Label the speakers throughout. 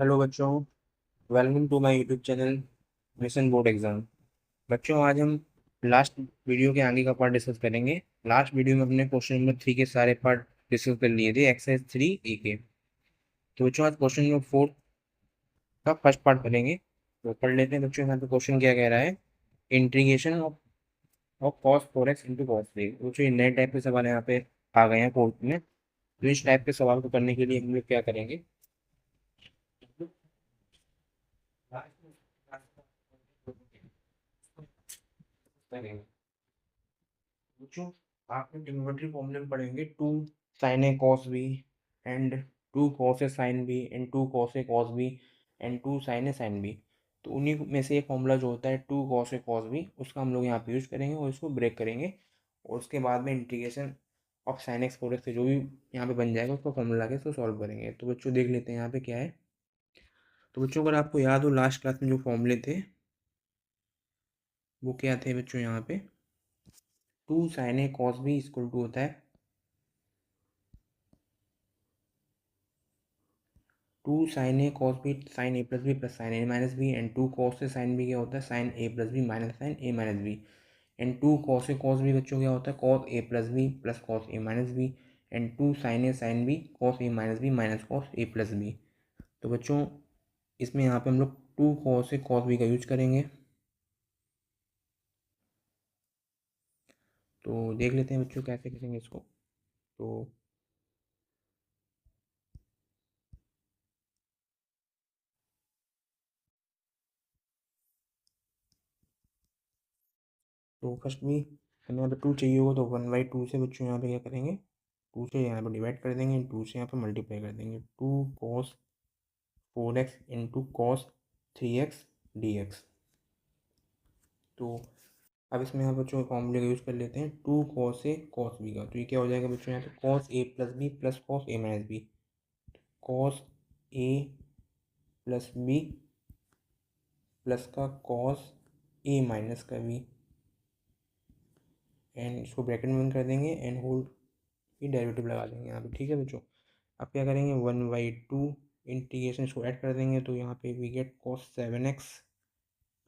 Speaker 1: Hello बच्चों, welcome to my YouTube channel mission board exam. बच्चों, आज हम लास्ट वीडियो के आगे का पार्ट डिस्कस करेंगे। लास्ट वीडियो में हमने क्वेश्चन नंबर 3 के सारे पार्ट डिस्कस कर लिए थे, एक्सरसाइज 3 के। तो बच्चों, आज क्वेश्चन नंबर 4 का फर्स्ट पार्ट करेंगे। तो पढ़ लेते हैं बच्चों। यहाँ पे क्वेश्चन क्या कह रहा है, integration of cos 4x into cos 3। बच्चों, ये नए टाइप के सवाल यहाँ पे आ गए हैं कोर्ट में। तो इस टाइप के सवाल को करने के लिए हम लोग क्या करेंगे, बच्चों आपने ट्रिग्नोमेट्री फॉर्मूले में पढ़ेंगे, two sine A cos B and two cos A sine B and two cos A cos B and two sine A sine B. तो उन्हीं में से एक फॉर्मूला जो होता है two cos A cos B, उसका हम लोग यहाँ पे यूज करेंगे और इसको ब्रेक करेंगे। और उसके बाद में integration of sine x four x से जो भी यहाँ पे बन जाएगा उसको फॉर्मूला के इसको सॉल्व करेंगे। तो बच्चों देख लेते हैं यहाँ पे क्या है। तो बच्चों, अगर आपको याद हो लास्ट क्लास में जो फॉर्मूले थे वो क्या थे बच्चों, यहाँ पे two sine A cos B equal to होता है two sine A cos B sine A plus B plus sine A minus B and two cos से साइन बी क्या होता है sine A plus B minus sine A minus B and two cos A cos B बच्चों क्या होता है cos A plus B plus cos A minus B and two sine A sine B cos A minus B minus cos A plus B. तो बच्चों इसमें यहाँ पे हम लोग two cos A cos B का यूज करेंगे। तो देख लेते हैं बच्चों कैसे करेंगे इसको। तो फर्स्ट में हमें यहाँ पे टू चाहिए होगा, तो 1/2 से बच्चों यहाँ पे क्या करेंगे, टू से यहाँ पे डिवाइड कर देंगे, टू से यहाँ पे मल्टीप्लाई कर देंगे। Two cos 4x into cos 3x dx। तो अब इसमें यहाँ बच्चों फॉर्मूले का यूज़ कर लेते हैं two cos A cos B का। तो ये क्या हो जाएगा बच्चों, यहाँ पे cos A plus B plus cos A minus B, cos A plus B plus का कॉस ए माइनस का बी एंड इसको ब्रैकेट में बंद कर देंगे एंड होल की डेरिवेटिव लगा देंगे यहाँ पे। ठीक है बच्चों, अब क्या करेंगे 1/2 इंटीग्रेशन इसको ऐड कर देंगे। तो यहाँ पे we get cos 7x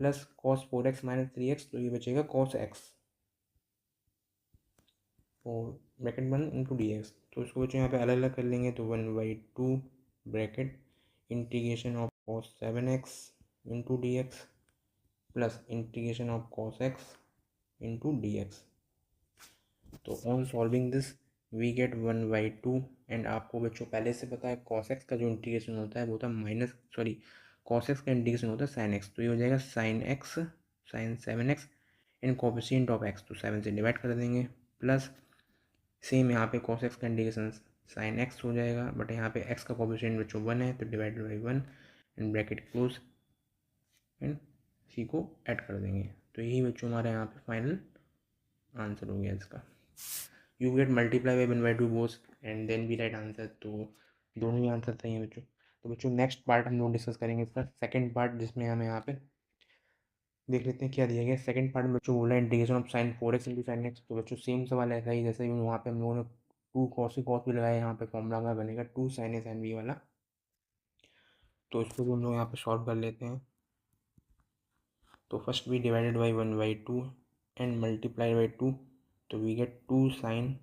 Speaker 1: plus cos 4x minus 3x, तो ये बचेगा कॉस x और ब्रैकेट बंद इंटू डी एक्स। तो इसको बच्चों यहाँ पे अलग अलग कर लेंगे। तो 1/2 bracket integration of cos 7x into D x plus integration of cos x into D x. तो on solving this we get 1/2 and आपको बच्चों पहले से पता है कॉस एक्स का जो इंटीग्रेशन होता है वो होता है माइनस सॉरी कॉस एक्स का इंटीग्रेशन होता है साइन एक्स। तो ये हो जाएगा sine X sine 7x in coefficient of X, तो 7 से डिवाइड कर देंगे प्लस सेम यहाँ पे कॉस एक्स का इंटीग्रेशन साइन एक्स हो जाएगा, बट यहाँ पे एक्स का कोफिशिएंट बच्चों 1 है तो divided by 1 and bracket close and c को ऐड कर देंगे। तो यही बच्चों हमारा यहाँ पे फाइनल आंसर हो गया इसका। You get multiply by 1/2 both and then भी राइट आंसर। तो दोनों ही आंसर सही है बच्चों। तो बच्चों नेक्स्ट पार्ट हम लोग डिस्कस करेंगे इसका सेकंड पार्ट, जिसमें हमें यहाँ पे देख लेते हैं क्या दिया गया। सेकंड पार्ट में बच्चों बोला integration of sine 4x into sign X. तो बच्चों सेम सवाल ऐसा ही जैसे वहाँ पे हम लोगों ने टू कॉस कॉस भी लगाया, यहाँ पे फॉर्मूला हमारा बनेगा two sine A sine B वाला। तो इसको भी हम लोग यहाँ पे सॉल्व कर लेते हैं। तो first we divided by 1/2 and multiply by 2, तो we get two sine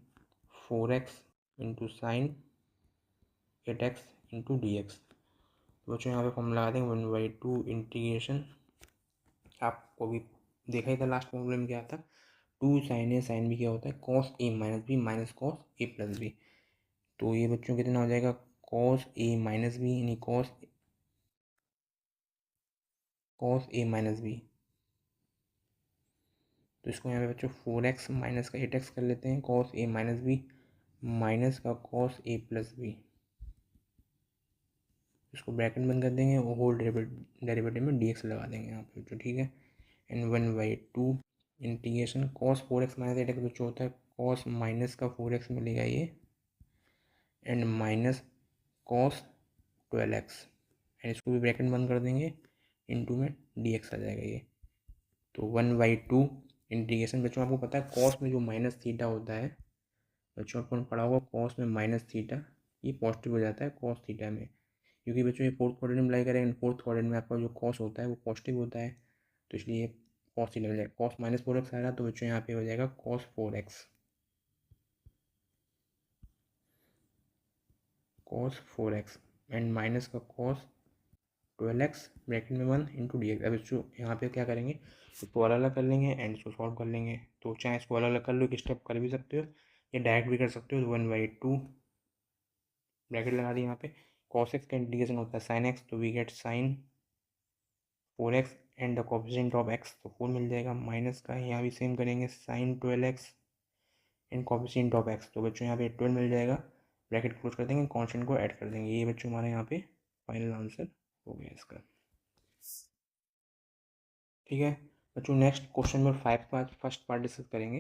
Speaker 1: 4x into sine 8x into D x. तो बच्चों यहाँ पे फॉर्मूला लगा देंगे 1/2 इंटीग्रेशन, आपको भी देखा ही था लास्ट फॉर्मूले में क्या था, two sine A sine B क्या होता है cos A minus B minus cos A plus B. तो ये बच्चों कितना हो जाएगा कॉस ए माइनस बी यानी cos cos A minus B. तो इसको यहाँ पे बच्चों 4x माइनस का 8x कर लेते हैं, cos A minus B minus का कॉस ए प्लस बी। इसको ब्रैकेट बंद कर देंगे और होल डेरिवेटिव में dx लगा देंगे यहाँ पे बच्चों। ठीक है, and 1/2 integration cos 4x minus 8x बच्चों होता है कॉस माइनस का 4x मिलेगा ये and minus cos 12x and इसको भी ब्रैकेट बंद कर देंगे, इनटू में dx आ जाएगा ये। तो 1/2 इंटीग्रेशन बच्चों आपको पता है कॉस में जो माइनस थीटा होता है बच्चों, आपको पढ़ा होगा कॉस में माइनस थीटा ये पॉजिटिव हो जाता है कॉस थीटा में, क्योंकि बच्चों ये फोर्थ क्वाड्रेंट में अप्लाई करेंगे, फोर्थ क्वाड्रेंट में आपका जो कॉस होता है वो पॉजिटिव होता है, तो इसलिए कॉस थीटा मिल जाएगा। कॉस माइनस 4x आ रहा है तो बच्चों यहाँ पे हो जाएगा कॉस 4x, एंड माइनस का कॉस 12x ब्रैकेट में 1 इंटू डी एक्स। अब इसको यहाँ पे क्या करेंगे, इसको अलग अलग कर लेंगे एंड इसको सॉल्व कर लेंगे। तो चाहे इसको अलग अलग कर लो, एक स्टेप कर भी सकते हो या डायरेक्ट भी कर सकते हो। तो 1/2 ब्रैकेट लगा दी यहाँ पे, cos x का इंटीग्रेशन होता है sin x, तो we get sin 4x and the coefficient of x, तो 4 मिल जाएगा। माइनस का यहाँ भी सेम करेंगे sin 12x and coefficient of x, तो बच्चों यहाँ पे 12 मिल जाएगा। ब्रैकेट क्लोज कर देंगे, कॉन्स्टेंट को ऐड कर देंगे। ये बच्चों हमारे यहाँ पे फाइनल आंसर हो गया इसका। ठीक है बच्चों, नेक्स्ट क्वेश्चन नंबर 5 का फर्स्ट पार्ट डिस्कस करेंगे।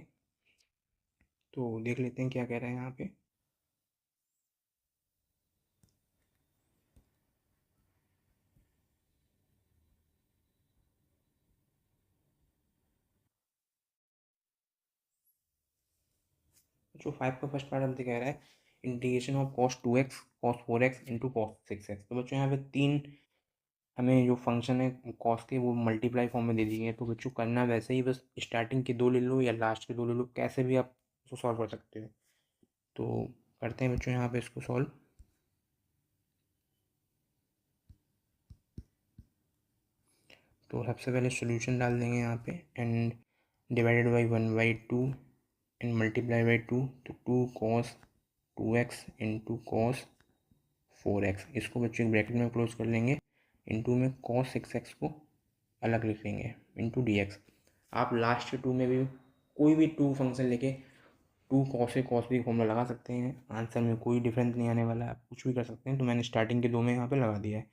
Speaker 1: तो देख लेते हैं क्या कह रहे हैं यहाँ पे। जो 5 का फर्स्ट पार्ट हमसे कह रहा है integration of cos 2x cos 4x into cos 6x। तो बच्चों यहाँ पे तीन हमें जो फंक्शन है कॉस के वो मल्टीप्लाई फॉर्म में दे दिए हैं। तो बच्चों करना वैसे ही, बस स्टार्टिंग के दो ले लो या लास्ट के दो ले लो, कैसे भी आप उसको सॉल्व कर सकते हो। तो करते हैं बच्चों यहाँ पे इसको सॉल्व। तो सबसे पहले सॉल्यूशन डाल देंगे यहाँ पे, and divided by 1/2 and multiply by 2, तो 2 cos 2x into cos 4x। इसको बच्चों ब्रैकेट में क्लोज कर लेंगे, इंटू में cos 6x को अलग लिख लेंगे इंटू dx। आप लास्ट के टू में भी कोई भी टू फंक्शन लेके 2 cos से cos भी फॉर्मूला लगा सकते हैं, आंसर में कोई डिफरेंस नहीं आने वाला है, आप कुछ भी कर सकते हैं। तो मैंने स्टार्टिंग के दो में यहाँ पे लगा दिया है।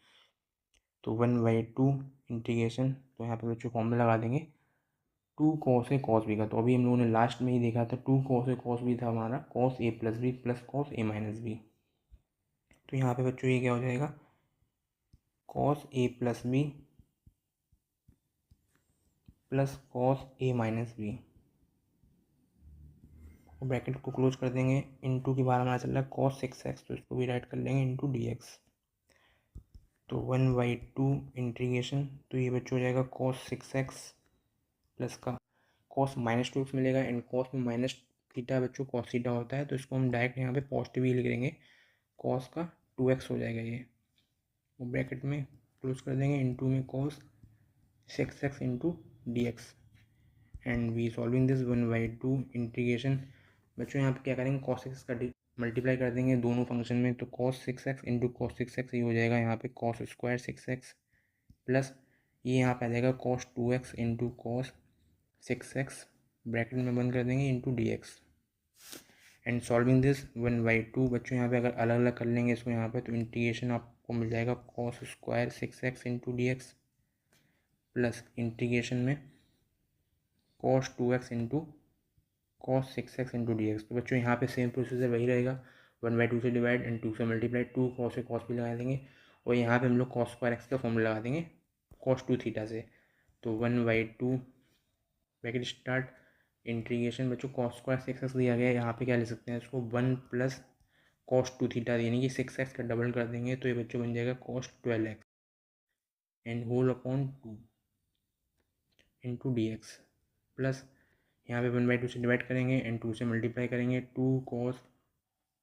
Speaker 1: तो 1/2 इंटीग्रेशन, तो यहाँ पे बच्चों फॉर्मूला लगा देंगे 2 cos ए cos बी का। तो अभी हम लोगों ने लास्ट में ही देखा था 2 cos ए cos बी था हमारा cos ए प्लस बी प्लस cos ए माइनस बी। तो यहाँ पे बच्चों ये क्या हो जाएगा cos ए प्लस बी प्लस cos ए माइनस बी, और ब्रैकेट को क्लोज कर देंगे। इंटू की बार हमारा चल रहा है cos 6x, तो इसको भी राइट कर लेंगे इंटू dx। तो 1/2 इंटीग्रेशन, तो ये बच्चों हो जाएगा cos 6x प्लस का cos -2x मिलेगा, एंड cos में माइनस थीटा बच्चों cos थीटा होता है, तो इसको हम डायरेक्ट यहाँ पे पॉजिटिव ही लिख देंगे, cos का 2x हो जाएगा ये, वो ब्रैकेट में क्लोज कर देंगे। इंटू में cos 6x इंटू dx, and we solving this 1/2 integration. बच्चों यहाँ पे क्या करेंगे cos 6x का मल्टीप्लाई कर देंगे दोनों फंक्शन में, तो cos 6x into cos 6x ये हो जाएगा यहाँ पे cos स्क्वायर 6x प्लस ये यहाँ पे आ जाएगा cos 2x into cos 6x, bracket में बंद कर देंगे into dx, and solving this 1/2। बच्चों यहाँ पे अगर अलग अलग कर लेंगे इसको यहाँ पे, तो इंटीग्रेशन आपको मिल जाएगा cos स्क्वायर 6x इंटू dx प्लस इंटीग्रेशन में cos 2x into cos 6x इंटू dx। तो बच्चों यहाँ पे सेम प्रोसीजर वही रहेगा, 1/2 से डिवाइड एंड 2 से मल्टीप्लाई, 2 cos से cos भी लगा देंगे, और यहाँ पे हम लोग cos स्क्वायर x का फॉर्मूला लगा देंगे cos 2 थीटा से। तो 1/2 ब्रैकेट स्टार्ट इंटीग्रेशन बच्चों cos स्क्वायर 6x दिया गया है, यहाँ पे क्या ले सकते हैं इसको 1 प्लस cos 2 थीटा, यानी कि 6x का डबल कर देंगे, तो ये बच्चों बन जाएगा cos 12x and whole upon 2 into dx plus यहाँ पे 1/2 से डिवाइड करेंगे एंड 2 से मल्टीप्लाई करेंगे, 2 cos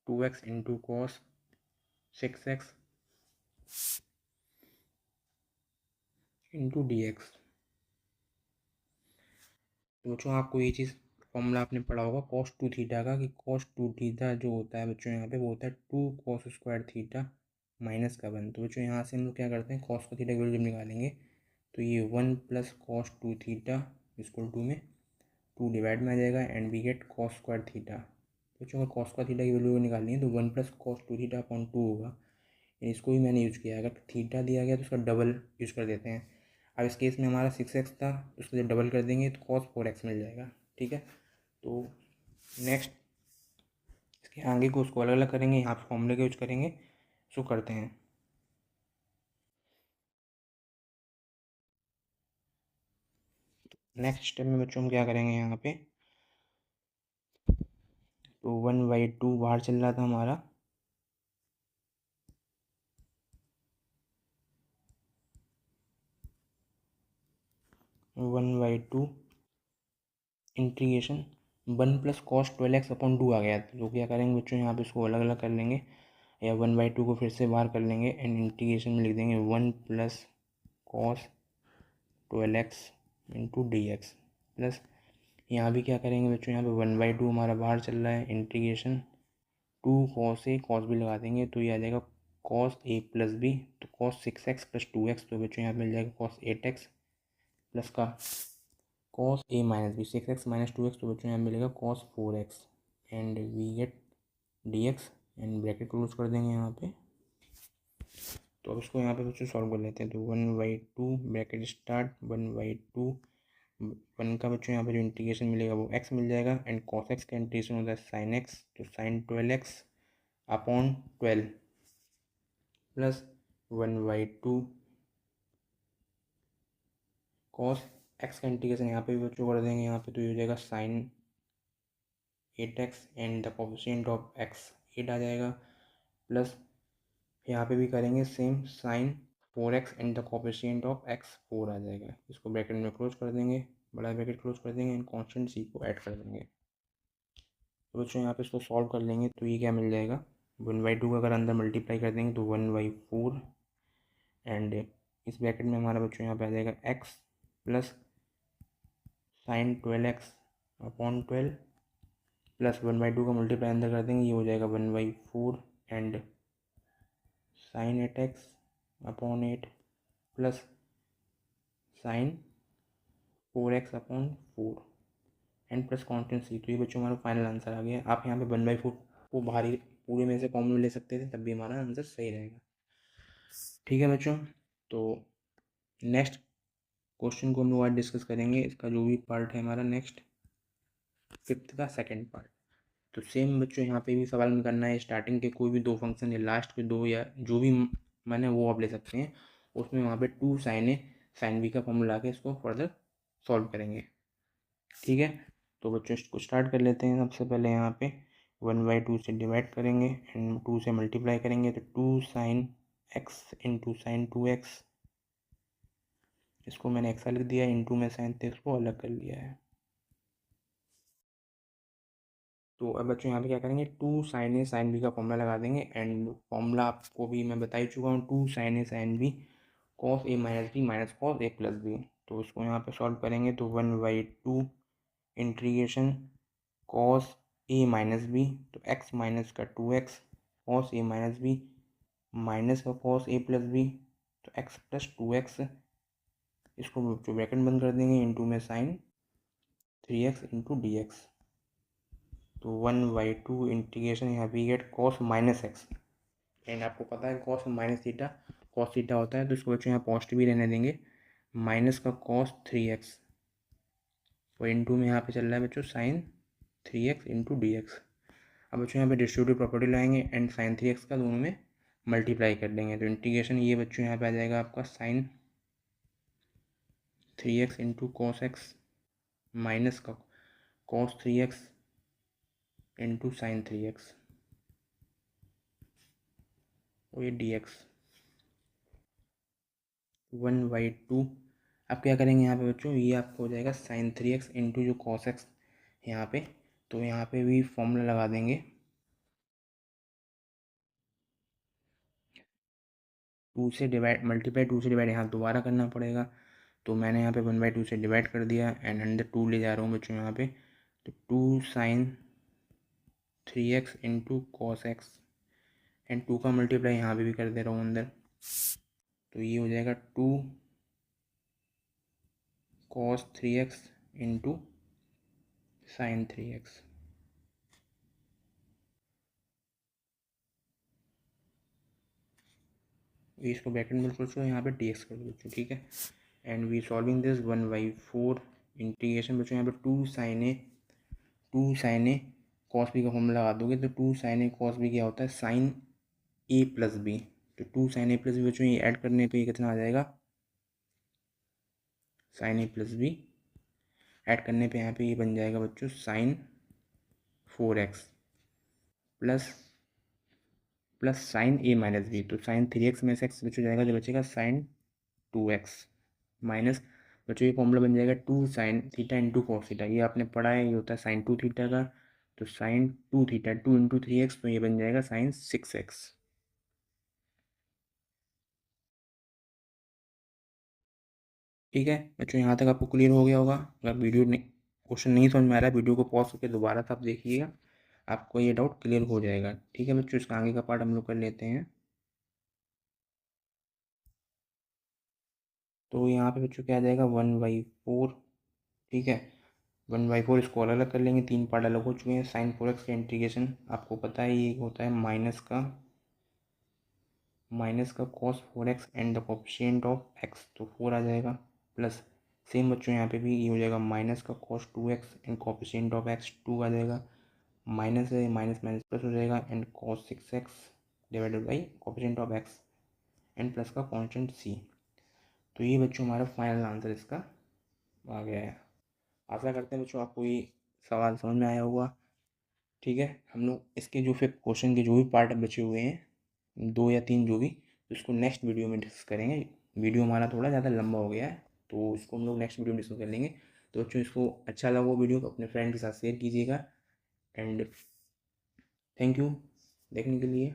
Speaker 1: 2x into cos 6x इंटू dx। तो बच्चों आपको ये चीज़ फॉर्मूला आपने पढ़ा होगा cos 2 थीटा का, कि cos 2 थीटा जो होता है बच्चों यहाँ पे वो होता है 2 cos स्क्वायर थीटा माइनस का 1। तो बच्चों यहाँ से हम लोग क्या करते हैं cos का थीटा की वैल्यू जब निकालेंगे, तो ये 1 plus cos 2 theta equal to में 2 डिवाइड में आ जाएगा, and we get cos square theta. बच्चों का cos का थीटा की वैल्यू निकालनी है, तो 1 प्लस cos 2 थीटा अपॉन 2 होगा। इसको भी मैंने यूज़ किया है, अगर थीटा दिया गया तो उसका डबल यूज़ कर देते हैं। अब इस केस में हमारा 6x था, उसको जब डबल कर देंगे तो cos 4x मिल जाएगा। ठीक है, तो नेक्स्ट इसके आगे को उसको अलग अलग करेंगे, यहाँ पे फॉर्मूले का यूज करेंगे, सो करते हैं। नेक्स्ट स्टेप में बच्चों हम क्या करेंगे यहाँ पे, तो 1/2 बाहर चल रहा था हमारा, 1/2 इंटीग्रेशन 1 + cos 12x/2 आ गया, तो क्या करेंगे बच्चों, यहाँ पे इसको अलग अलग कर लेंगे या 1/2 को फिर से बाहर कर लेंगे एंड इंटीग्रेशन में लिख देंगे 1 + cos 12x/dx प्लस यहाँ भी क्या करेंगे बच्चों, यहाँ पे 1/2 हमारा बाहर चल रहा है, integration 2 cos a cos b लगा देंगे तो ये आ जाएगा cos a + b, तो cos 6x + 2x, तो बच्चों यहाँ पे मिल जाएगा cos 8x प्लस का cos a - b 6x - 2x, तो बच्चों यहाँ मिलेगा cos 4x and we get dx and bracket close कर देंगे यहाँ पे। तो अब इसको यहाँ पे बच्चों सॉल्व कर लेते हैं, तो 1/2 ब्रैकेट स्टार्ट 1/2 1 का बच्चों यहाँ पे जो इंटीग्रेशन मिलेगा वो x मिल जाएगा एंड cos x का इंटीग्रेशन होता है sin x, तो sin 12x/12 plus 1/2 cos x का इंटीग्रेशन यहाँ पे भी बच्चों कर देंगे यहाँ पे, तो ये हो जाएगा sin 8x and the coefficient of x 8 आ जाएगा, प्लस यहाँ पे भी करेंगे same sin 4x and the coefficient of x 4 आ जाएगा। इसको ब्रैकेट में क्लोज कर देंगे, बड़ा ब्रैकेट क्लोज कर देंगे एंड कांस्टेंट c को ऐड कर देंगे। तो बच्चों यहाँ पे इसको सॉल्व कर लेंगे तो ये क्या मिल जाएगा, 1/2 का अगर अंदर मल्टीप्लाई कर देंगे तो 1/4 एंड इस ब्रैकेट में हमारा बच्चों यहाँ पे आ जाएगा x plus sin 12x/12 plus 1/2 का मल्टीप्लाई अंदर कर देंगे, ये हो जाएगा 1/4 and sin 8x/8 plus sin 4x/4 and plus constant c, तो ये बच्चों हमारा फाइनल आंसर आ गया। आप यहाँ पे 1/4 को बाहर ही पूरे में से कॉमन ले सकते थे, तब भी हमारा आंसर सही रहेगा। ठीक है बच्चों, तो नेक्स्ट क्वेश्चन को हम लोग आज डिस्कस करेंगे, इसका जो भी पार्ट है हमारा नेक्स्ट 5th का सेकंड पार्ट। तो सेम बच्चों यहाँ पे भी सवाल में करना है, स्टार्टिंग के कोई भी 2 फंक्शन या लास्ट के 2 या जो भी मैंने वो आप ले सकते हैं, उसमें वहाँ पे 2 sin a sin b का फॉर्मूला के इसको फर्दर सॉल्व करेंगे। ठीक है, तो बच्चों इसको स्टार्ट कर लेते हैं। सबसे पहले यहाँ पे 1/2 से डिवाइड करेंगे एंड 2 से मल्टीप्लाई करेंगे, तो 2 sin x into sin 2x, इसको मैंने एक्सा लिख दिया, इंटू में sin थे इसको अलग कर लिया है। तो अब बच्चों यहाँ पे क्या करेंगे, 2 sin a sin b का फॉर्मूला लगा देंगे एंड फॉर्मूला आपको भी मैं बता ही चुका हूँ, 2 sin a sin b cos a - b minus cos a + b। तो इसको यहाँ पे सॉल्व करेंगे तो 1/2 इंटीग्रेशन cos a - b, तो x माइनस का 2x cos a - b minus का cos a + b, तो x + 2x, इसको जो ब्रैकेट बंद कर देंगे इंटू में sin 3x इंटू dx, तो 1/2 इंटीग्रेशन यहाँ पे गेट cos -x एंड आपको पता है cos -थीटा cos थीटा होता है, तो इसको बच्चों यहाँ पॉजिटिव भी रहने देंगे, माइनस का cos 3x और इंटू में यहाँ पे चल रहा है बच्चों sin 3x इंटू dx। अब बच्चों यहाँ पे डिस्ट्रीब्यूटिव प्रॉपर्टी लाएंगे एंड sin 3x का दोनों में मल्टीप्लाई कर देंगे, तो इंटीग्रेशन ये बच्चों यहाँ पे आ जाएगा आपका sin 3x into cos x minus का cos 3x into sin 3x और ये dx 1/2। अब क्या करेंगे यहाँ पे बच्चों, ये आपको हो जाएगा sin 3x इंटू जो cos x यहाँ पे, तो यहाँ पे भी फॉर्मूला लगा देंगे, 2 से डिवाइड मल्टीप्लाई 2 से डिवाइड यहाँ दोबारा करना पड़ेगा, तो मैंने यहाँ पे 1/2 से डिवाइड कर दिया एंड अंदर 2 ले जा रहा हूँ बच्चों यहाँ पे, तो 2 sin 3x into cos x and 2 का मल्टीप्लाई यहाँ पे भी कर दे रहा हूँ अंदर, तो ये हो जाएगा 2 cos 3x into sin 3x। इसको ब्रैकेट में खोल यहाँ पे dx कर दो बच्चों, ठीक है, and we solving this 1/4 integration बच्चों यहाँ पे 2 sin a cos b का फॉर्मूला लगा दोगे, तो 2 sin a cos b क्या होता है sin a + b, तो 2 sin a + b बच्चों ये ऐड करने पे ये कितना आ जाएगा sin a + b, ऐड करने पे यहाँ पे ये बन जाएगा बच्चों sin 4x plus sin a - b, तो sin 3x में से x बच जाएगा, जो बचेगा sin 2x माइनस बच्चों ये फॉर्मूला बन जाएगा 2 sin theta into cos theta. ये आपने पढ़ा है, ये होता है sin 2 थीटा का। तो sin 2 थीटा 2 × 3x, तो ये बन जाएगा sin 6x। ठीक है बच्चों, यहाँ तक आपको क्लियर हो गया होगा। अगर वीडियो नहीं, क्वेश्चन नहीं समझ में आ रहा है, वीडियो को पॉज करके दोबारा से आप देखिएगा, आपको ये डाउट क्लियर हो जाएगा। ठीक है बच्चों, इसका आगे का पार्ट हम लोग कर लेते हैं। तो यहाँ पे बच्चों क्या आ जाएगा 1/4। ठीक है, 1/4 इसको अलग अलग कर लेंगे, 3 पार्ट अलग हो चुके हैं। sin 4x का इंटीग्रेशन आपको पता है ये होता है माइनस का cos 4x and the coefficient of x, तो 4 आ जाएगा। प्लस सेम बच्चों यहाँ पे भी ये हो जाएगा माइनस का cos 2x and coefficient of x 2 आ जाएगा। माइनस है, माइनस माइनस प्लस हो जाएगा and cos 6x divided by coefficient of x and plus का कांस्टेंट c। तो ये बच्चों हमारा फाइनल आंसर इसका आ गया है। आशा करते हैं बच्चों आपको ये सवाल समझ में आया होगा। ठीक है, हम लोग इसके जो फिर क्वेश्चन के जो भी पार्ट बचे हुए हैं 2 या 3 जो भी, तो इसको नेक्स्ट वीडियो में डिस्कस करेंगे। वीडियो हमारा थोड़ा ज़्यादा लंबा हो गया है, तो इसको हम लोग नेक्स्ट वीडियो में डिस्कस कर लेंगे। तो बच्चों इसको अच्छा लगा वो वीडियो को अपने फ्रेंड के साथ शेयर कीजिएगा। एंड थैंक यू देखने के लिए।